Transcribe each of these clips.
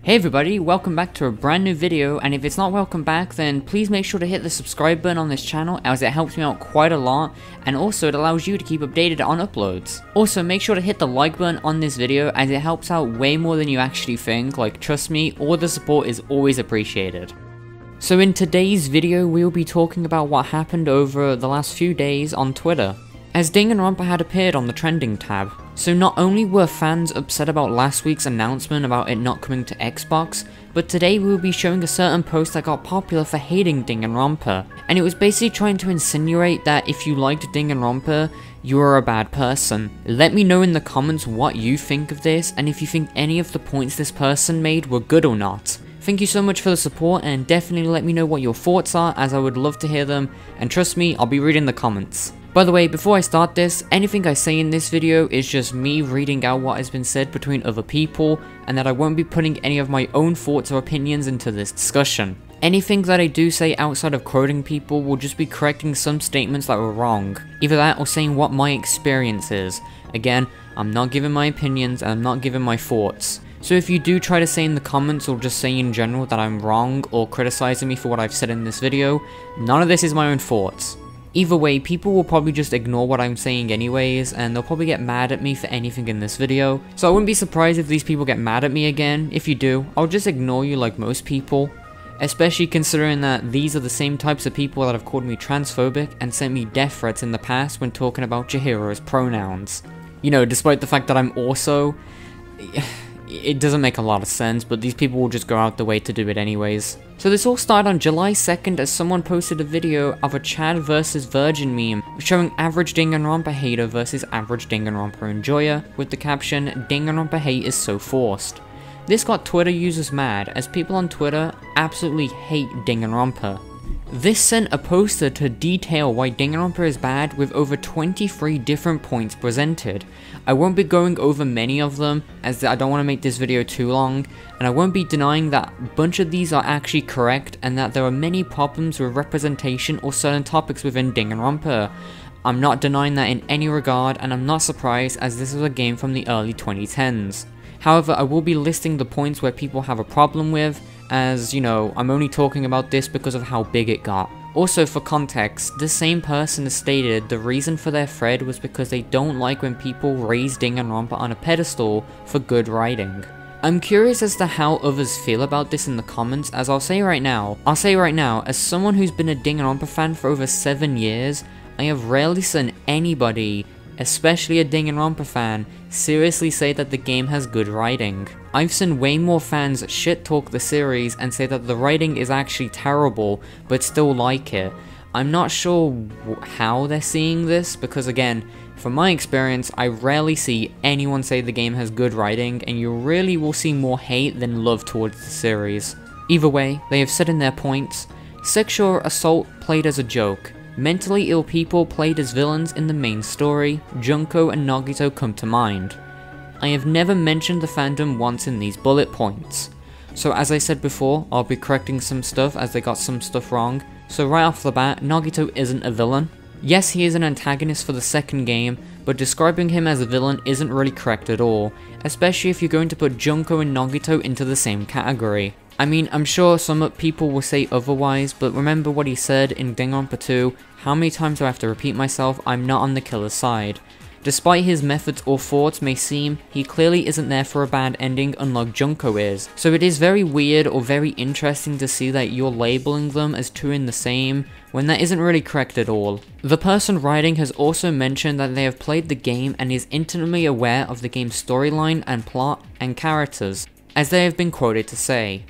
Hey everybody, welcome back to a brand new video, and if it's not welcome back, then please make sure to hit the subscribe button on this channel as it helps me out quite a lot, and also it allows you to keep updated on uploads. Also make sure to hit the like button on this video as it helps out way more than you actually think. Like, trust me, all the support is always appreciated. So in today's video, we'll be talking about what happened over the last few days on Twitter, as Danganronpa had appeared on the trending tab. So not only were fans upset about last week's announcement about it not coming to Xbox, but today we will be showing a certain post that got popular for hating Danganronpa, and it was basically trying to insinuate that if you liked Danganronpa, you are a bad person. Let me know in the comments what you think of this, and if you think any of the points this person made were good or not. Thank you so much for the support, and definitely let me know what your thoughts are, as I would love to hear them, and trust me, I'll be reading the comments. By the way, before I start this, anything I say in this video is just me reading out what has been said between other people, and that I won't be putting any of my own thoughts or opinions into this discussion. Anything that I do say outside of quoting people will just be correcting some statements that were wrong. Either that or saying what my experience is. Again, I'm not giving my opinions and I'm not giving my thoughts. So if you do try to say in the comments or just say in general that I'm wrong or criticizing me for what I've said in this video, none of this is my own thoughts. Either way, people will probably just ignore what I'm saying anyways, and they'll probably get mad at me for anything in this video. So I wouldn't be surprised if these people get mad at me again. If you do, I'll just ignore you like most people. Especially considering that these are the same types of people that have called me transphobic and sent me death threats in the past when talking about Chihiro's pronouns. You know, despite the fact that I'm also... It doesn't make a lot of sense, but these people will just go out the way to do it anyways. So this all started on July 2nd as someone posted a video of a Chad versus Virgin meme showing average Danganronpa hater versus average Danganronpa enjoyer with the caption, "Danganronpa hate is so forced." This got Twitter users mad as people on Twitter absolutely hate Danganronpa. This sent a poster to detail why Danganronpa is bad with over 23 different points presented. I won't be going over many of them as I don't want to make this video too long, and I won't be denying that a bunch of these are actually correct and that there are many problems with representation or certain topics within Danganronpa. I'm not denying that in any regard, and I'm not surprised as this is a game from the early 2010s. However, I will be listing the points where people have a problem with, as, you know, I'm only talking about this because of how big it got. Also, for context, the same person has stated the reason for their thread was because they don't like when people raise Danganronpa on a pedestal for good writing. I'm curious as to how others feel about this in the comments, as I'll say right now, as someone who's been a Danganronpa fan for over 7 years, I have rarely seen anybody, especially a Danganronpa fan, seriously say that the game has good writing. I've seen way more fans shit talk the series and say that the writing is actually terrible, but still like it. I'm not sure how they're seeing this, because again, from my experience, I rarely see anyone say the game has good writing, and you really will see more hate than love towards the series. Either way, they have said in their points, sexual assault played as a joke. Mentally ill people played as villains in the main story, Junko and Nagito come to mind. I have never mentioned the fandom once in these bullet points. So as I said before, I'll be correcting some stuff as they got some stuff wrong. So right off the bat, Nagito isn't a villain. Yes, he is an antagonist for the second game, but describing him as a villain isn't really correct at all, especially if you're going to put Junko and Nagito into the same category. I mean, I'm sure some people will say otherwise, but remember what he said in Danganronpa 2, how many times do I have to repeat myself, I'm not on the killer's side. Despite his methods or thoughts may seem, he clearly isn't there for a bad ending unlike Junko is. So it is very weird or very interesting to see that you're labeling them as two in the same, when that isn't really correct at all. The person writing has also mentioned that they have played the game and is intimately aware of the game's storyline and plot and characters, as they have been quoted to say.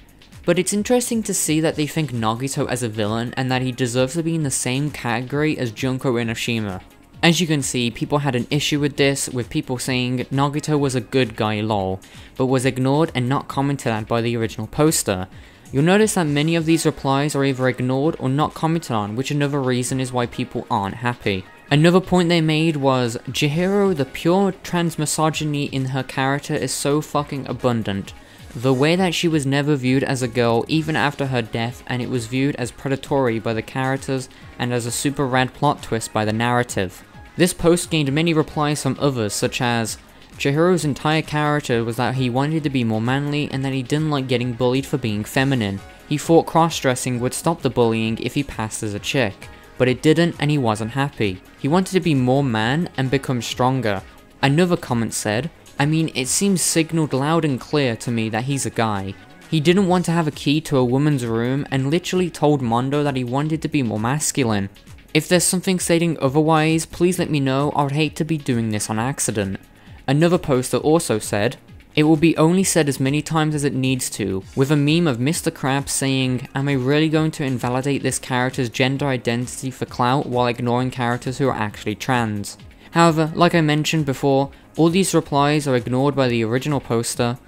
But it's interesting to see that they think Nagito as a villain and that he deserves to be in the same category as Junko Inoshima. As you can see, people had an issue with this, with people saying Nagito was a good guy lol, but was ignored and not commented on by the original poster. You'll notice that many of these replies are either ignored or not commented on, which another reason is why people aren't happy. Another point they made was, Chihiro, the pure trans misogyny in her character is so fucking abundant. The way that she was never viewed as a girl even after her death, and it was viewed as predatory by the characters and as a super rad plot twist by the narrative. This post gained many replies from others such as, Chihiro's entire character was that he wanted to be more manly and that he didn't like getting bullied for being feminine. He thought cross-dressing would stop the bullying if he passed as a chick, but it didn't and he wasn't happy. He wanted to be more man and become stronger. Another comment said, I mean, it seems signaled loud and clear to me that he's a guy. He didn't want to have a key to a woman's room and literally told Mondo that he wanted to be more masculine. If there's something stating otherwise, please let me know. I would hate to be doing this on accident. Another poster also said, it will be only said as many times as it needs to, with a meme of Mr. Krabs saying, am I really going to invalidate this character's gender identity for clout while ignoring characters who are actually trans? However, like I mentioned before, all these replies are ignored by the original poster.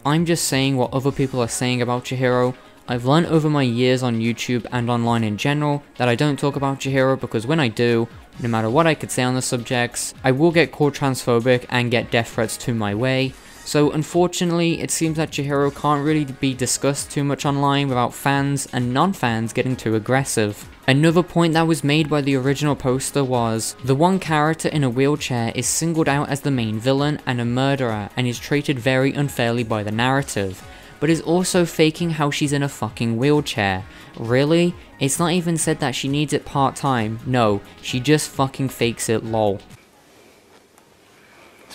I'm just saying what other people are saying about Chihiro. I've learned over my years on YouTube and online in general that I don't talk about Chihiro because when I do, no matter what I could say on the subjects, I will get called transphobic and get death threats to my way. So unfortunately, it seems that Chihiro can't really be discussed too much online without fans and non-fans getting too aggressive. Another point that was made by the original poster was, the one character in a wheelchair is singled out as the main villain and a murderer and is treated very unfairly by the narrative, but is also faking how she's in a fucking wheelchair. Really? It's not even said that she needs it part-time, no, she just fucking fakes it, lol.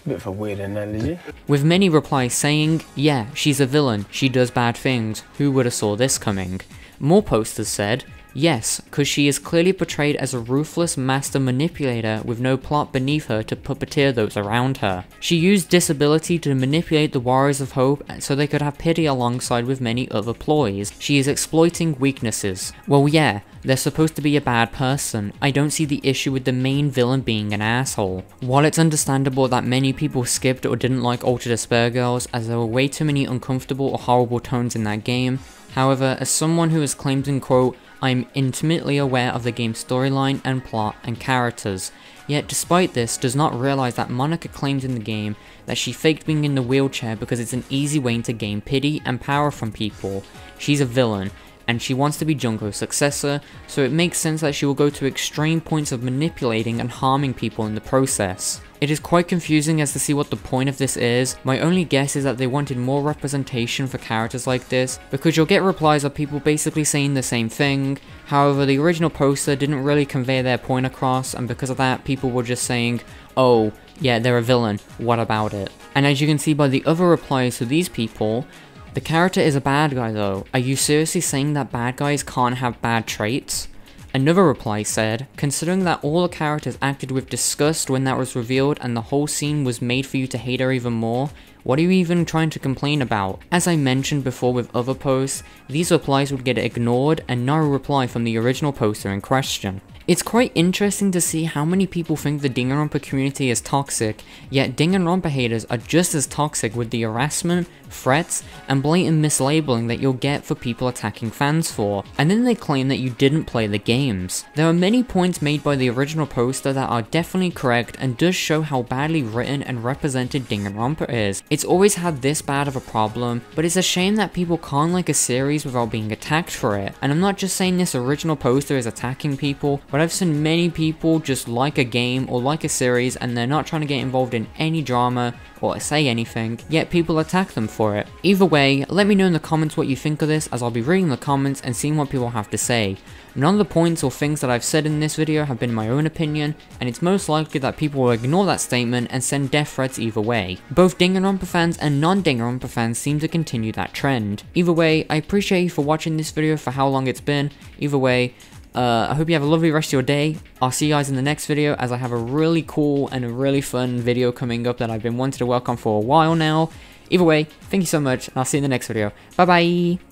A bit of a weird analogy. With many replies saying, yeah, she's a villain, she does bad things, who would have saw this coming? More posters said, yes, cause she is clearly portrayed as a ruthless master manipulator with no plot beneath her to puppeteer those around her. She used disability to manipulate the Warriors of Hope so they could have pity alongside with many other ploys. She is exploiting weaknesses. Well yeah, they're supposed to be a bad person. I don't see the issue with the main villain being an asshole. While it's understandable that many people skipped or didn't like Ultra Despair Girls as there were way too many uncomfortable or horrible tones in that game, however, as someone who has claimed in quote, I'm intimately aware of the game's storyline and plot and characters, yet despite this does not realize that Monica claims in the game that she faked being in the wheelchair because it's an easy way to gain pity and power from people. She's a villain, and she wants to be Junko's successor, so it makes sense that she will go to extreme points of manipulating and harming people in the process. It is quite confusing as to see what the point of this is. My only guess is that they wanted more representation for characters like this, because you'll get replies of people basically saying the same thing. However, the original poster didn't really convey their point across, and because of that, people were just saying, oh, yeah, they're a villain, what about it? And as you can see by the other replies to these people, the character is a bad guy though. Are you seriously saying that bad guys can't have bad traits? Another reply said, considering that all the characters acted with disgust when that was revealed and the whole scene was made for you to hate her even more, what are you even trying to complain about? As I mentioned before with other posts, these replies would get ignored and no reply from the original poster in question. It's quite interesting to see how many people think the Danganronpa community is toxic, yet Danganronpa haters are just as toxic with the harassment, threats, and blatant mislabeling that you'll get for people attacking fans for, and then they claim that you didn't play the games. There are many points made by the original poster that are definitely correct and does show how badly written and represented Danganronpa is. It's always had this bad of a problem, but it's a shame that people can't like a series without being attacked for it, and I'm not just saying this original poster is attacking people, but I've seen many people just like a game or like a series and they're not trying to get involved in any drama or say anything, yet people attack them for it. Either way, let me know in the comments what you think of this, as I'll be reading the comments and seeing what people have to say. None of the points or things that I've said in this video have been my own opinion, and it's most likely that people will ignore that statement and send death threats either way. Both Danganronpa fans and non-Danganronpa fans seem to continue that trend. Either way, I appreciate you for watching this video for how long it's been. Either way, I hope you have a lovely rest of your day. I'll see you guys in the next video, as I have a really cool and a really fun video coming up that I've been wanting to work on for a while now. Either way, thank you so much, and I'll see you in the next video. Bye bye!